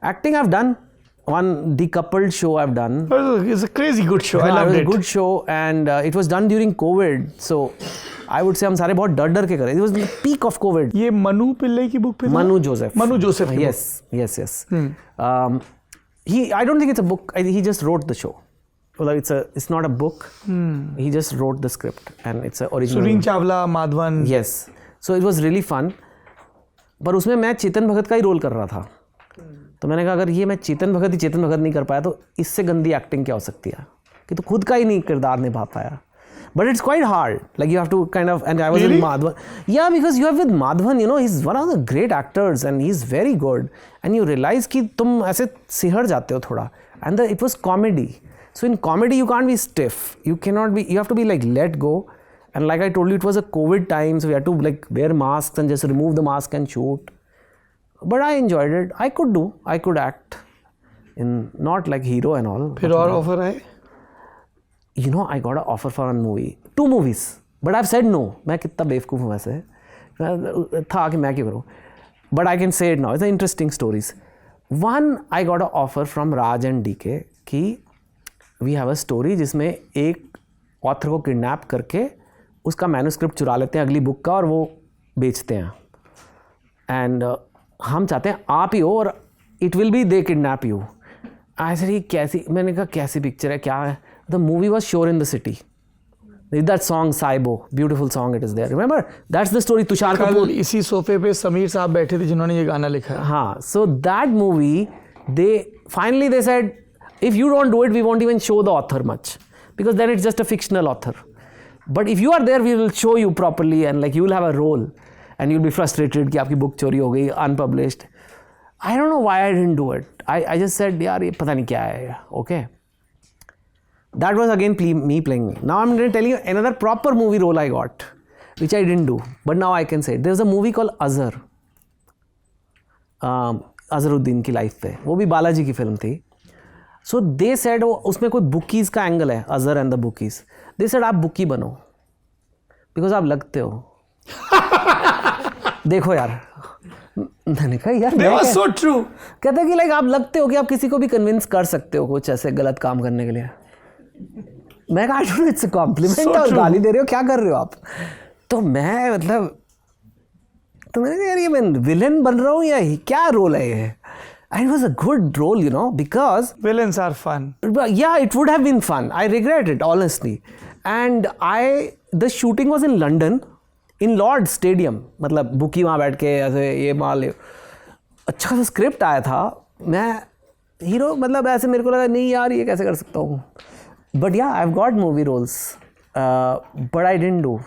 Acting I've done. One decoupled show I've done. It's a crazy good show. I it loved was it. a good show and it was done during COVID. So I would say हम सारे बहुत डर के करे. It was the peak of COVID. ये मनु पिल्ले की book पे था? Manu Joseph. मनु जोसेफ की Yes. I don't think it's a book. He just wrote the show. Well, it's not a book. He just wrote the script and it's a original. Surin Chawla, Madhavan. Yes. So it was really fun. पर उसमें मैं चेतन भगत का ही role कर रहा था. तो मैंने कहा अगर ये मैं चेतन भगत नहीं कर पाया तो इससे गंदी एक्टिंग क्या हो सकती है कि तो खुद का ही नहीं किरदार निभा पाया. But it's quite hard. Like you have to kind of, and I was Really? in Madhavan. Yeah, because you have with Madhavan, you know, he's one of the great actors and he's very good. And you realize कि तुम ऐसे सिहर जाते हो थोड़ा. And it was comedy. So in comedy you can't be stiff. You have to be like let go. And like I told you, it was a COVID time, so we had to like wear masks and just remove the mask and shoot. But I enjoyed it. I could act in not like hero and all. फिर और offer आए? You know, I got an offer for one movie, 2 movies, but I've said no. मैं कितना बेवकूफ़ हूँ वैसे. था कि मैं क्यों करूँ. But I can say it now. It's an interesting stories. One, I got an offer from Raj and DK कि we have a story जिसमें एक ऑथर को किडनैप करके उसका मैन्युस्क्रिप्ट चुरा लेते हैं अगली बुक का और वो बेचते हैं. एंड हम चाहते हैं आप ही हो और it will be they kidnap you. ऐसे ही कैसी, मैंने कहा कैसी पिक्चर है, क्या है. The movie was Shor in the city. That song Saibo, beautiful song it is there. Remember that's the story. Tushar Kapoor इसी सोफे पे समीर साहब बैठे थे जिन्होंने ये गाना लिखा है. हाँ, so that movie they said if you don't do it we won't even show the author much because then it's just a fictional author, but if you are there we will show you properly and like you will have a role and you'll be frustrated कि आपकी book चोरी हो गई, unpublished. I don't know why I didn't do it. I just said यार ये पता नहीं क्या है. Okay, that was again me playing me. Now I'm going to tell you another proper movie role I got which I didn't do, but now I can say it. There's a movie called Azhar, Azharuddin की life पे. वो भी बालाजी की film थी. सो they said उसमें कोई बुकीज़ का angle है, Azhar and the bookies. They said आप बुकी बनो बिकॉज आप लगते हो. देखो यार, मैंने कहा यार सो ट्रू. कहते कि लाइक आप लगते हो कि आप किसी को भी कन्विंस कर सकते हो कुछ ऐसे गलत काम करने के लिए. मैं कहा I don't know it's a compliment और गाली दे रहे हो, क्या कर रहे हो आप. तो मैं मतलब तो मैंने कहा यार ये मैं विलन बन रहा हूँ या क्या रोल है ये. And it was a good role, you know, because Villains are fun. Yeah, it would have been fun. I regret it, honestly. And the shooting was in London, in Lord's Stadium. मतलब bookie वहाँ बैठ के ऐसे ये माल अच्छा सा script आया था. मैं हीरो मतलब ऐसे मेरे को लगा नहीं यार ये कैसे कर सकता हूँ. But yeah, I've got movie roles, but I didn't do.